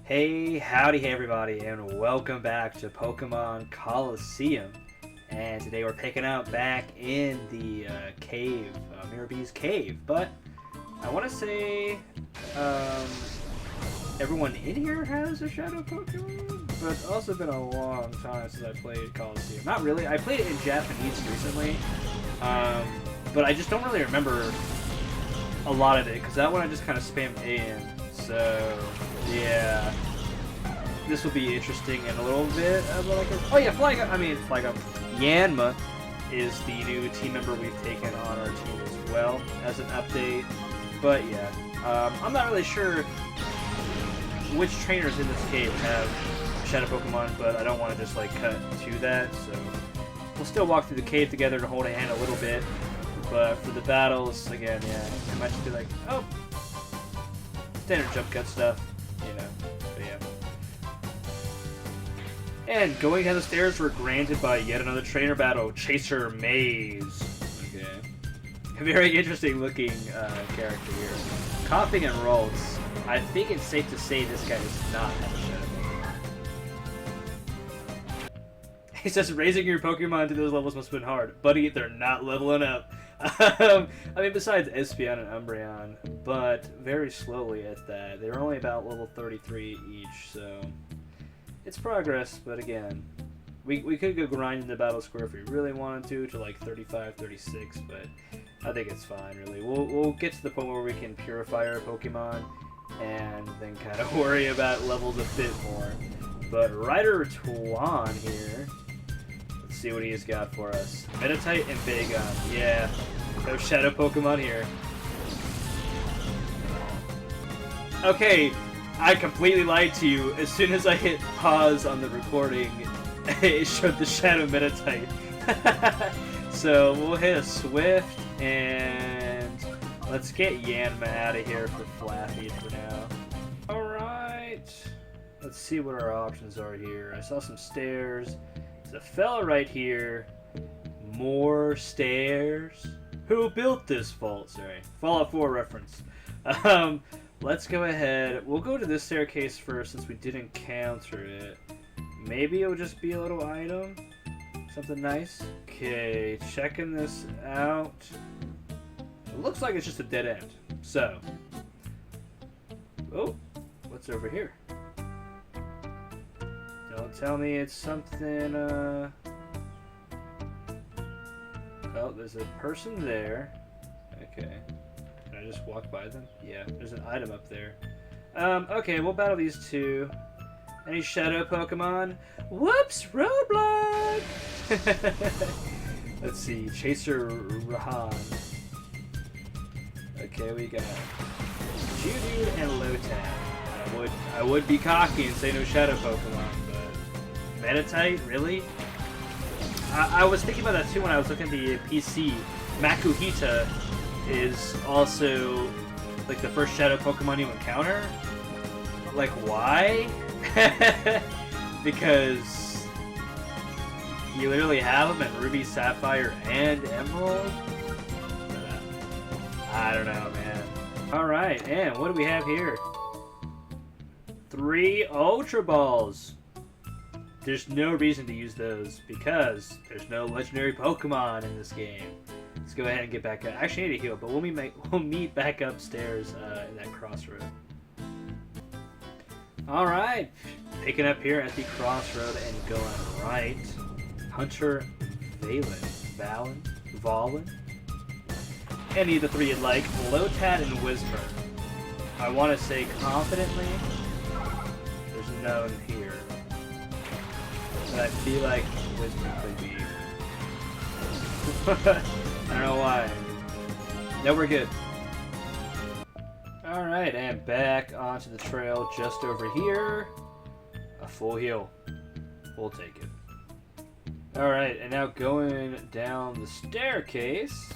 Hey, howdy, hey everybody, and welcome back to Pokemon Colosseum. And today we're picking up back in the cave, Miror B's cave. But I want to say everyone in here has a Shadow Pokemon, but it's also been a long time since I played Colosseum. Not really. I played it in Japanese recently, but I just don't really remember a lot of it because that one I just kind of spammed in. So yeah, this will be interesting in a little bit. Oh yeah, Flygon. Yanma is the new team member we've taken on our team as well as an update. But yeah, I'm not really sure which trainers in this cave have Shadow Pokemon, but I don't want to just like cut to that. So we'll still walk through the cave together to hold a hand a little bit. But for the battles, again, yeah, it might just be like, oh, standard jump cut stuff, you know, but yeah. And going down the stairs, we're granted by yet another trainer battle, Chaser Maze. Okay. A very interesting looking character here. Coughing and rolls. I think it's safe to say this guy does not have a Shadow. He says raising your Pokemon to those levels must have been hard. Buddy, they're not leveling up. I mean, besides Espeon and Umbreon, but very slowly at that. They're only about level 33 each, so it's progress, but again, we could go grinding the battle score if we really wanted to like 35, 36, but I think it's fine, really. We'll get to the point where we can purify our Pokemon and then kind of worry about levels a bit more. But Ryder Tuan here, let's see what he's got for us. Meditite and Bagon. Yeah, no Shadow Pokemon here. Okay, I completely lied to you. As soon as I hit pause on the recording, it showed the Shadow Meditite. So we'll hit a Swift, and let's get Yanma out of here for Flaffy for now. Alright. Let's see what our options are here. I saw some stairs. There's a fella right here. More stairs. Who built this vault? Sorry. Fallout 4 reference. Let's go ahead. We'll go to this staircase first since we didn't encounter it. Maybe it'll just be a little item. Something nice. Okay, checking this out. It looks like it's just a dead end. So. Oh, what's over here? Don't tell me it's something, Oh, there's a person there. Okay. Can I just walk by them? Yeah, there's an item up there. Okay, we'll battle these two. Any Shadow Pokemon? Whoops! Roadblock! Let's see. Chaser Rahan. Okay, we got Geodude and Lotad. I would be cocky and say no Shadow Pokemon, but Meditite, really? I was thinking about that too when I was looking at the PC. Makuhita is also like the first Shadow Pokemon you encounter. Like, why? Because you literally have them in Ruby, Sapphire, and Emerald? I don't know, man. Alright, and what do we have here? 3 Ultra Balls. There's no reason to use those because there's no legendary Pokemon in this game. Let's go ahead and get back up. Actually, I need to heal, but we'll meet back upstairs in that crossroad. Alright, picking up here at the crossroad and going right. Hunter, Valen, any of the 3 you'd like. Lotad and Whisper. I want to say confidently, there's none here. But I feel like Whisper could be. I don't know why. No, we're good. Alright, and back onto the trail just over here. A full heal. We'll take it. Alright, and now going down the staircase.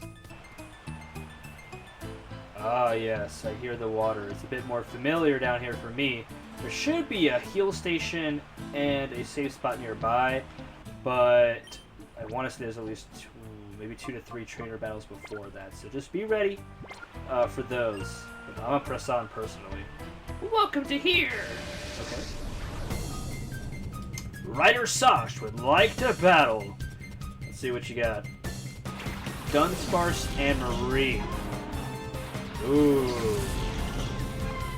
Ah, yes, I hear the water. It's a bit more familiar down here for me. There should be a heal station and a safe spot nearby, but I want to say there's at least maybe 2 to 3 trainer battles before that, so just be ready for those. I'm gonna press on personally. Welcome to here! Okay. Ryder Sosh would like to battle. Let's see what you got. Dunsparce and Marie. Ooh.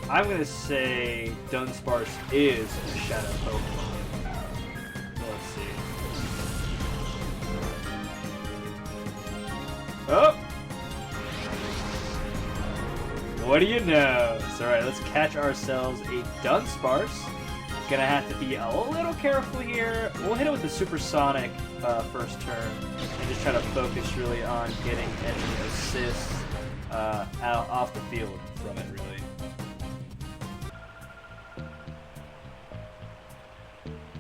I'm gonna say Dunsparce is a Shadow Pokemon. Let's see. Oh! What do you know? So, alright, let's catch ourselves a Dunsparce. Gonna have to be a little careful here. We'll hit it with the Supersonic first turn and just try to focus really on getting any assists out off the field from it, really.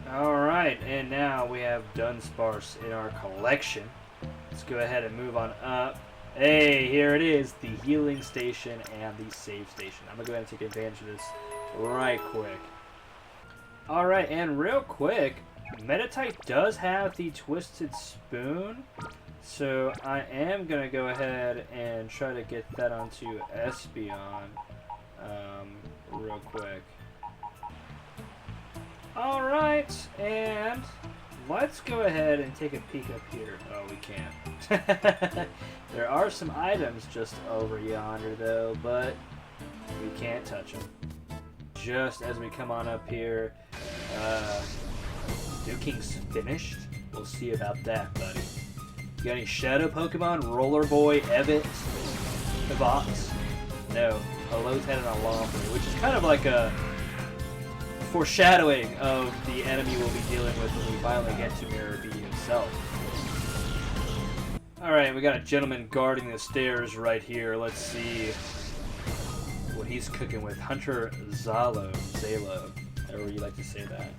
Alright, and now we have Dunsparce in our collection. Let's go ahead and move on up. Hey, here it is, the healing station and the save station. I'm gonna go ahead and take advantage of this right quick. Alright, and real quick, Meditite does have the Twisted Spoon, so I am going to go ahead and try to get that onto Espeon real quick. Alright, and let's go ahead and take a peek up here. Oh, we can't. There are some items just over yonder, though, but we can't touch them. Just as we come on up here, Duking's finished. We'll see about that, buddy. You got any Shadow Pokemon? Rollerboy, Ebbet, Evox? No. A Lotad and a Lombre, which is kind of like a foreshadowing of the enemy we'll be dealing with when we finally get to Miror B himself. Alright, we got a gentleman guarding the stairs right here. Let's see what he's cooking with. Hunter Zalo, however you like to say that.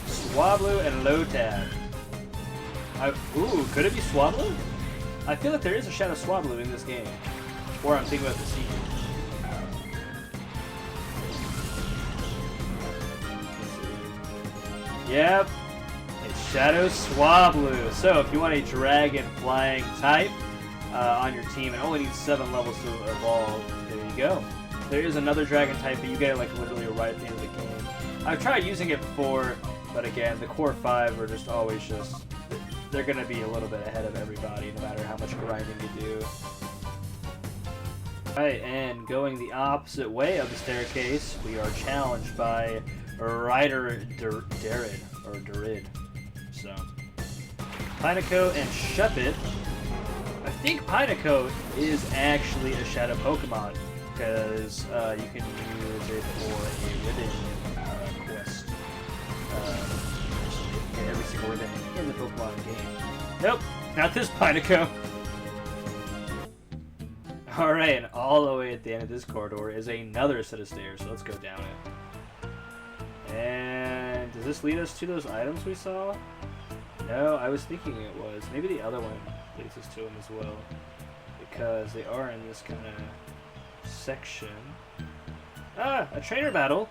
Swablu and Lotad. Ooh, could it be Swablu? I feel like there is a Shadow Swablu in this game. Or I'm thinking about the sequel. Yep, it's Shadow Swablu. So if you want a dragon flying type on your team, it only needs 7 levels to evolve. There you go. There is another dragon type, but you get it like literally right at the end of the game. I've tried using it before, but again, the core 5 are just always just, they're going to be a little bit ahead of everybody no matter how much grinding you do. Alright, and going the opposite way of the staircase, we are challenged by Ryder Durid. So, Pineco and Shuppet. I think Pineco is actually a Shadow Pokemon, because you can use it for a ribbon quest. Get every single ribbon in the Pokemon game. Nope, not this Pineco. Alright, and all the way at the end of this corridor is another set of stairs, so let's go down it. And does this lead us to those items we saw? No, I was thinking it was. Maybe the other one leads us to them as well, because they are in this kind of section. Ah, a trainer battle!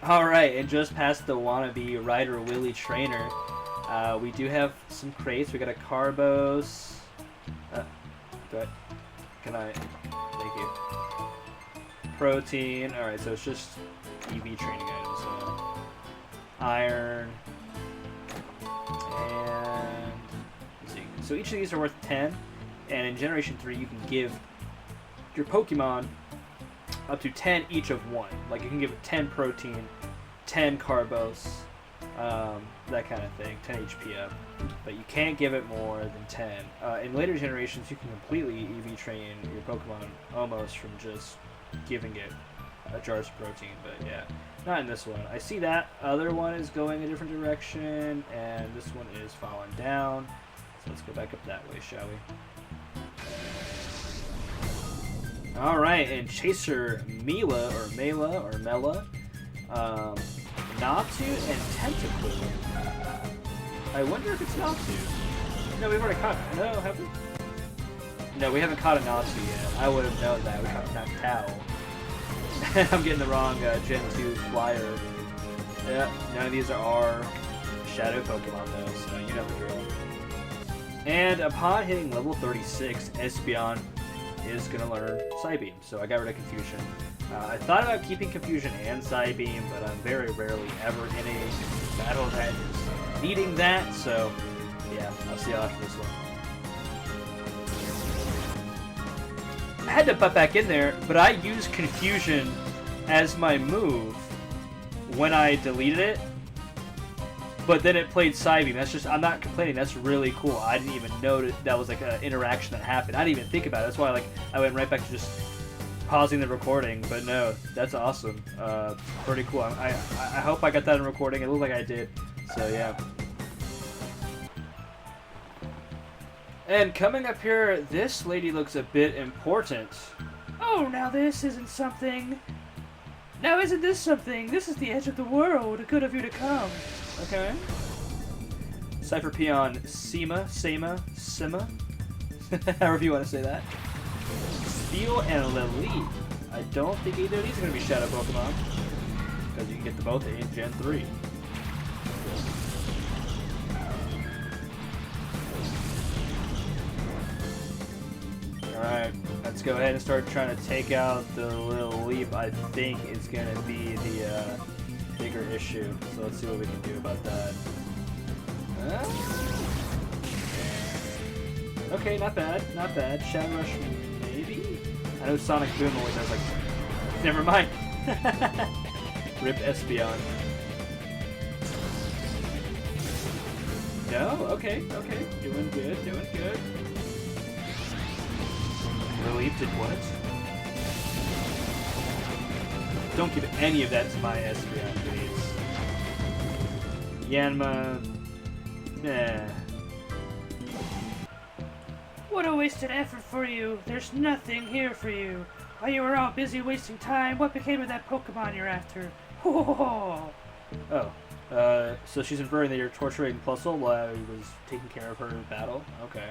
Alright, and just past the wannabe Ryder Willy trainer, we do have some crates. We got a Carbos. Can I? Thank you. Protein. Alright, so it's just EV training items. So iron. And let's see. So each of these are worth 10. And in Generation 3, you can give your Pokemon up to 10 each of one. Like you can give it 10 protein, 10 Carbos, that kind of thing, 10 HP up. But you can't give it more than 10. In later generations, you can completely EV train your Pokemon almost from just giving it a jars of protein. But yeah, not in this one. I see that other one is going a different direction, and this one is falling down. So let's go back up that way, shall we? Alright, and Chaser Mela, Natu and Tentacle. I wonder if it's Natu. No, we've already caught it. No, have we? No, we haven't caught a Natu yet. I would have known that. We caught Noctowl. I'm getting the wrong Gen 2 flyer. Yeah, none of these are Shadow Pokemon though, so you know the drill. And upon hitting level 36, Espeon is going to learn Psybeam, so I got rid of Confusion. I thought about keeping Confusion and Psybeam, but I'm very rarely ever in a battle that is needing that, so yeah, I'll see you after this one. I had to butt back in there, but I used Confusion as my move when I deleted it, but then it played Psybeam. That's just, I'm not complaining, that's really cool. I didn't even know that was like an interaction that happened. I didn't even think about it. That's why like I went right back to just pausing the recording, but no, that's awesome. Pretty cool. I hope I got that in recording. It looked like I did, so yeah. And coming up here, this lady looks a bit important. Oh, now this isn't something. Now isn't this something? This is the edge of the world. Good of you to come. Okay. Cipher Peon Sema, however you want to say that. Steel and Lily. I don't think either of these are going to be Shadow Pokemon, because you can get them both in Gen 3. Alright, let's go ahead and start trying to take out the little leap. I think is going to be the bigger issue. So let's see what we can do about that. Okay, not bad, not bad. Shadow Rush, maybe? I know Sonic Boom always has like... Never mind. Rip Espeon. No? Okay, okay. Doing good, doing good. Relief did what? Don't give any of that to my Espeon, please. Yanma... Nah. What a wasted effort for you. There's nothing here for you. While you were all busy wasting time, what became of that Pokemon you're after? Ho ho ho! Oh. So she's inferring that you're torturing Puzzle while I was taking care of her battle? Okay.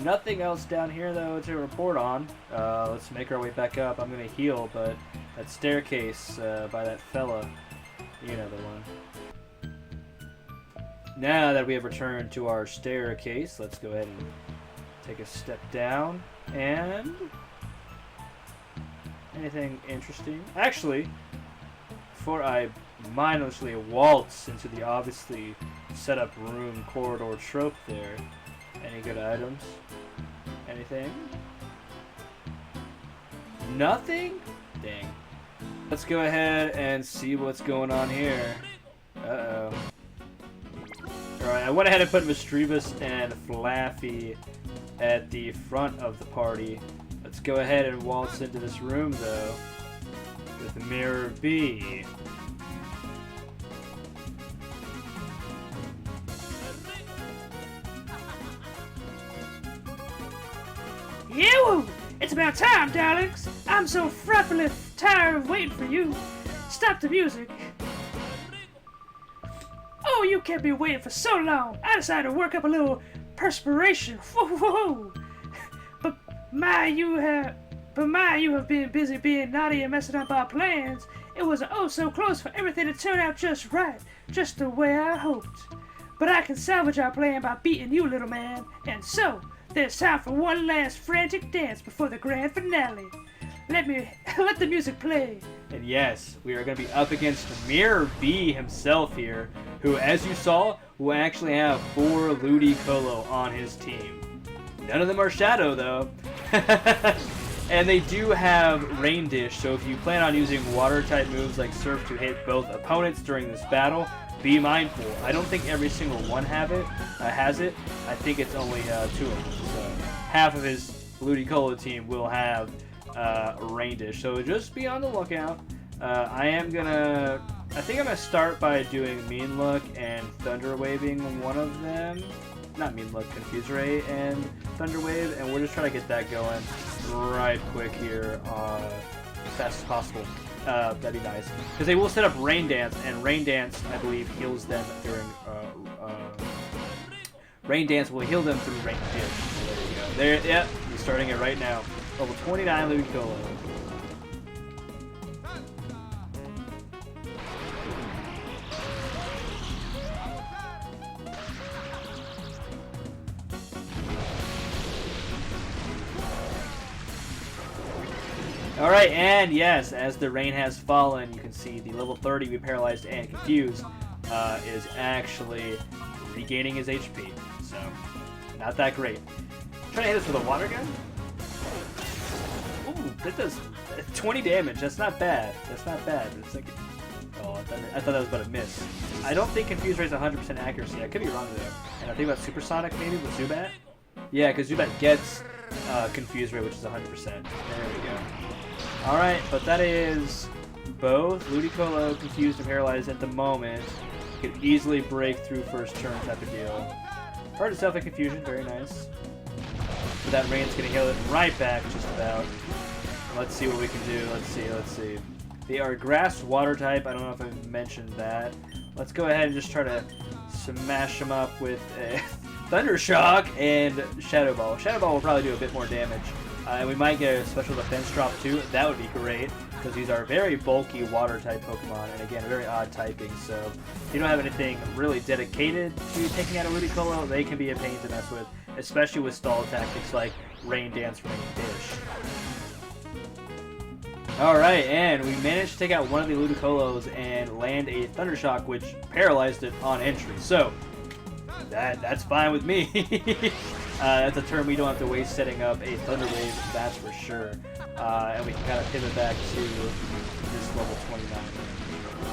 Nothing else down here, though, to report on. Let's make our way back up. I'm gonna heal, but that staircase by that fella, you know the one. Now that we have returned to our staircase, let's go ahead and take a step down, and... anything interesting? Actually, before I mindlessly waltz into the obviously set up room corridor trope there, any good items? Anything? Nothing? Dang. Let's go ahead and see what's going on here. Uh-oh. Alright, I went ahead and put Misdreavus and Flaffy at the front of the party. Let's go ahead and waltz into this room, though, with Miror B. Yoo! It's about time, darlings. I'm so frightfully tired of waiting for you. Stop the music. Oh, you kept me waiting for so long. I decided to work up a little perspiration. Whoa. But my, you have been busy being naughty and messing up our plans. It was oh so close for everything to turn out just right, just the way I hoped. But I can salvage our plan by beating you, little man. And so, there's time for one last frantic dance before the grand finale. Let the music play. And yes, we are going to be up against Miror B himself here, who, as you saw, will actually have 4 Ludicolo on his team. None of them are Shadow, though. And they do have Rain Dish, so if you plan on using Water-type moves like Surf to hit both opponents during this battle, be mindful. I don't think every single one has it. I think it's only 2 of them. So half of his Ludicolo team will have Rain Dish, so just be on the lookout. I think I'm gonna start by doing Mean Look and Thunder Waving one of them. Not Mean Look, Confuse Ray and Thunder Wave, and we're just trying to get that going right quick here, as fast as possible. That'd be nice, because they will set up Rain Dance, and Rain Dance, I believe, heals them during. Rain Dance will heal them through Rain Dish. So there you go. There, yep, we're starting it right now. Level 29 Ludicolo. Alright, and yes, as the rain has fallen, you can see the level 30 Be Paralyzed and Confused is actually regaining his HP. So, not that great. Trying to hit us with a water gun? Ooh, that does 20 damage. That's not bad. That's not bad. It's like, oh, I thought that was about a miss. I don't think Confused Ray is 100% accuracy. I could be wrong there. And I think about Supersonic maybe with Zubat. Yeah, because Zubat gets Confused Ray, which is 100%. There we go. Alright, but that is both Ludicolo, Confused, and Paralyzed at the moment. Could easily break through first turn type of deal. Hard itself in Confusion, very nice. But that rain's gonna heal it right back, just about. Let's see what we can do. Let's see. They are Grass Water type. I don't know if I mentioned that. Let's go ahead and just try to smash them up with a Thunder Shock and Shadow Ball. Shadow Ball will probably do a bit more damage. And we might get a special defense drop too. That would be great, because these are very bulky water type Pokemon, and again, very odd typing. So if you don't have anything really dedicated to taking out a Ludicolo, they can be a pain to mess with, especially with stall tactics like Rain Dance, Rain Dish. Alright, and we managed to take out one of the Ludicolos and land a Thunder Shock, which paralyzed it on entry. So that's fine with me. That's a turn we don't have to waste setting up a Thunder Wave, that's for sure. And we can kind of pivot back to this level 29.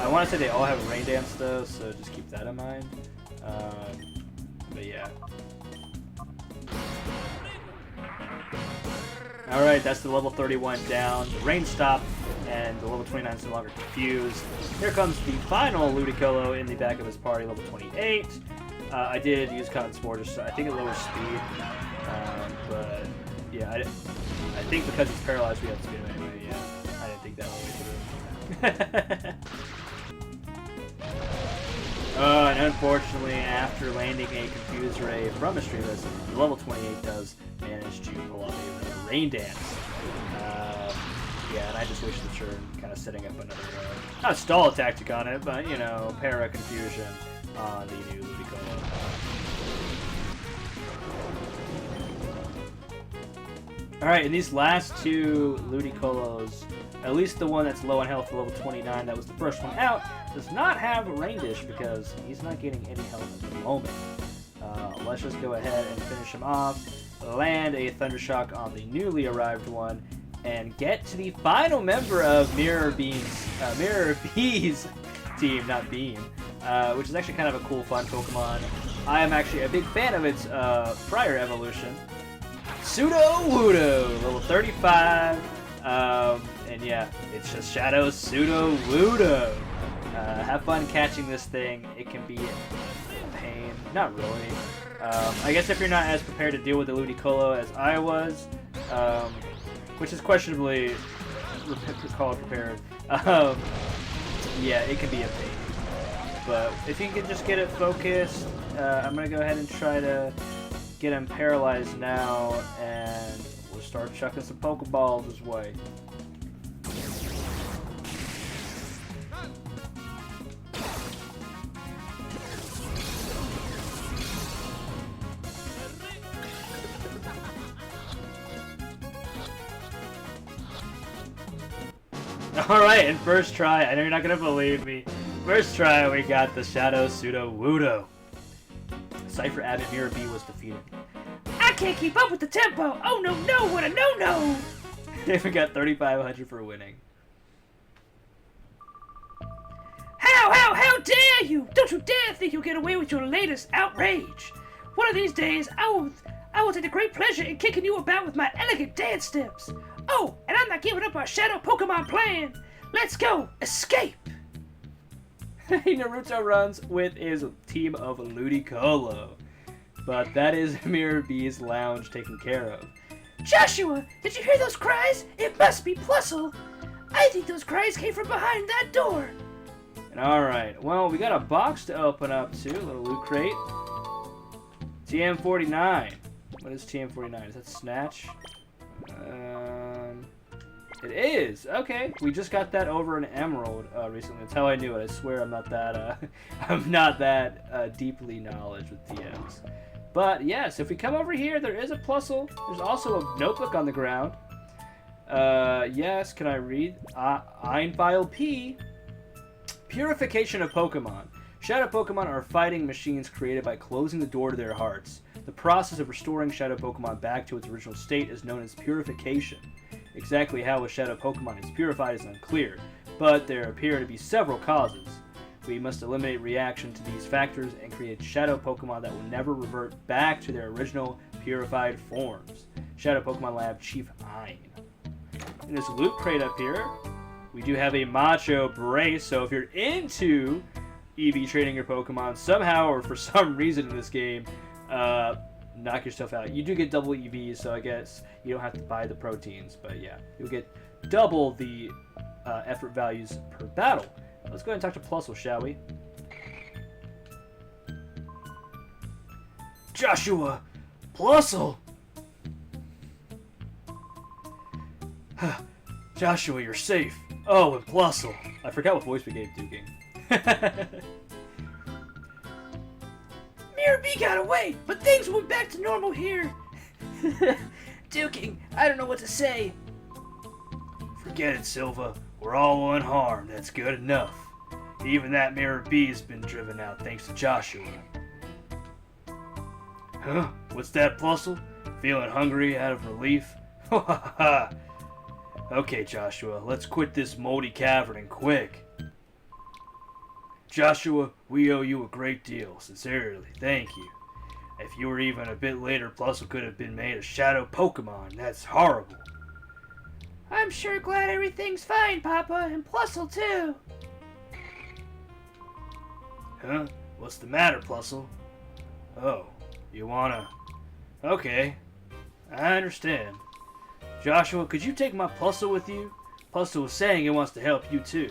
I want to say they all have Rain Dance though, so just keep that in mind. But yeah. Alright, that's the level 31 down. The rain stopped, and the level 29 is no longer confused. Here comes the final Ludicolo in the back of his party, level 28. I did use Cotton Spore, just I think it lowers speed, but yeah, I think because it's paralyzed we have to do it anyway. Yeah, I didn't think that way through. And unfortunately, after landing a Confused Ray from a Streamless, the level 28 does manage to pull off another Rain Dance. Yeah, and I just wish the turn kind of setting up another not stall tactic on it, but you know, para Confusion on the new Ludicolo. Alright, in these last two Ludicolos, at least the one that's low on health for level 29, that was the first one out, does not have Rain Dish because he's not getting any health at the moment. Let's just go ahead and finish him off, land a Thunder Shock on the newly arrived one, and get to the final member of Miror B's team, not Beam. Which is actually kind of a cool, fun Pokemon. I am actually a big fan of its prior evolution. Sudowoodo, level 35. And yeah, it's just Shadow Sudowoodo. Have fun catching this thing. It can be a pain. Not really. I guess if you're not as prepared to deal with the Ludicolo as I was, which is questionably called prepared, yeah, it can be a pain. But if you can just get it focused, I'm going to go ahead and try to get him paralyzed now, and we'll start chucking some Pokeballs his way. Alright, and first try, I know you're not going to believe me. First try, we got the Shadow Sudowoodo. Cipher Admin Miror B was defeated. I can't keep up with the tempo! Oh no, what a no-no! We got 3,500 for winning. How dare you! Don't you dare think you'll get away with your latest outrage! One of these days, I will take a great pleasure in kicking you about with my elegant dance steps. Oh, and I'm not giving up our Shadow Pokemon plan! Let's go! Escape! Naruto runs with his team of Ludicolo. But that is Miror B's lounge taken care of. Joshua, did you hear those cries? It must be Plusle. I think those cries came from behind that door. Alright, well, we got a box to open up too, a little loot crate. TM49. What is TM49? Is that Snatch? It is! Okay, we just got that over an Emerald recently. That's how I knew it. I swear I'm not that, I'm not that deeply knowledge with TMs. But yes, if we come over here, there is a Plusle. There's also a notebook on the ground. Yes, can I read? Einfile P. Purification of Pokemon. Shadow Pokemon are fighting machines created by closing the door to their hearts. The process of restoring Shadow Pokemon back to its original state is known as purification. Exactly how a Shadow Pokemon is purified is unclear, but there appear to be several causes. We must eliminate reaction to these factors and create Shadow Pokemon that will never revert back to their original purified forms. Shadow Pokemon Lab Chief Ein. In this loot crate up here, we do have a Macho Brace, so if you're into EV trading your Pokemon somehow or for some reason in this game, knock yourself out. You do get double EVs, so I guess you don't have to buy the proteins, but yeah, you'll get double the effort values per battle. Let's go ahead and talk to Plusle, shall we? Joshua! Plusle! Joshua, you're safe. Oh, and Plusle. I forgot what voice we gave Duking. Miror B got away, but things went back to normal here. Duking, I don't know what to say. Forget it, Silva. We're all unharmed. That's good enough. Even that Miror B has been driven out thanks to Joshua. Huh? What's that, Plusle? Feeling hungry out of relief? Ha ha ha! Okay, Joshua, let's quit this moldy cavern and quick. Joshua, we owe you a great deal. Sincerely, thank you. If you were even a bit later, Plusle could have been made a Shadow Pokemon. That's horrible. I'm sure glad everything's fine, Papa, and Plusle too. Huh? What's the matter, Plusle? Oh, you wanna... Okay, I understand. Joshua, could you take my Plusle with you? Plusle was saying he wants to help you too.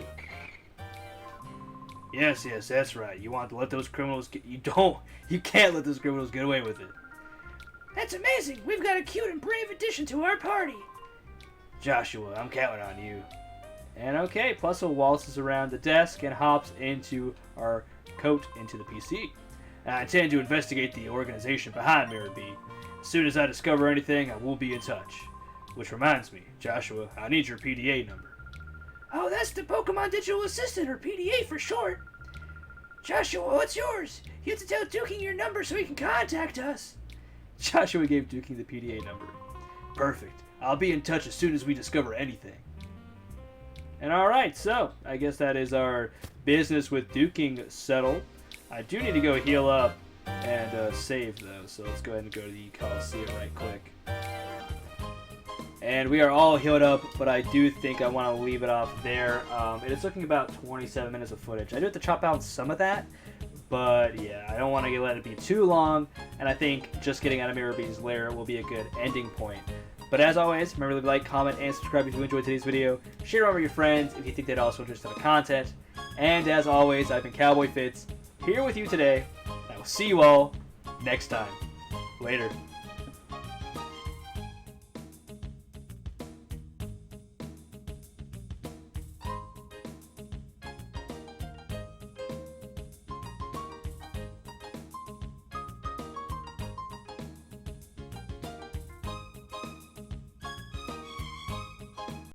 Yes, that's right. You want to let those criminals get... You can't let those criminals get away with it. That's amazing. We've got a cute and brave addition to our party. Joshua, I'm counting on you. And okay, Plusle waltzes around the desk and hops into our coat into the PC. I intend to investigate the organization behind Miror B. As soon as I discover anything, I will be in touch. Which reminds me, Joshua, I need your PDA number. Oh, that's the Pokemon Digital Assistant, or PDA for short. Joshua, what's yours? You have to tell Duking your number so he can contact us. Joshua gave Duking the PDA number. Perfect. I'll be in touch as soon as we discover anything. And alright, so I guess that is our business with Duking settled. I do need to go heal up and save though, so let's go ahead and go to the Colosseum right quick. And we are all healed up, but I do think I want to leave it off there. It is looking about 27 minutes of footage. I do have to chop out some of that, but yeah, I don't want to let it be too long, and I think just getting out of Miror B's lair will be a good ending point. But as always, remember to like, comment, and subscribe if you enjoyed today's video. Share it with your friends if you think they'd also interested in the content. And as always, I've been CowboyFitz, here with you today, and I will see you all next time. Later.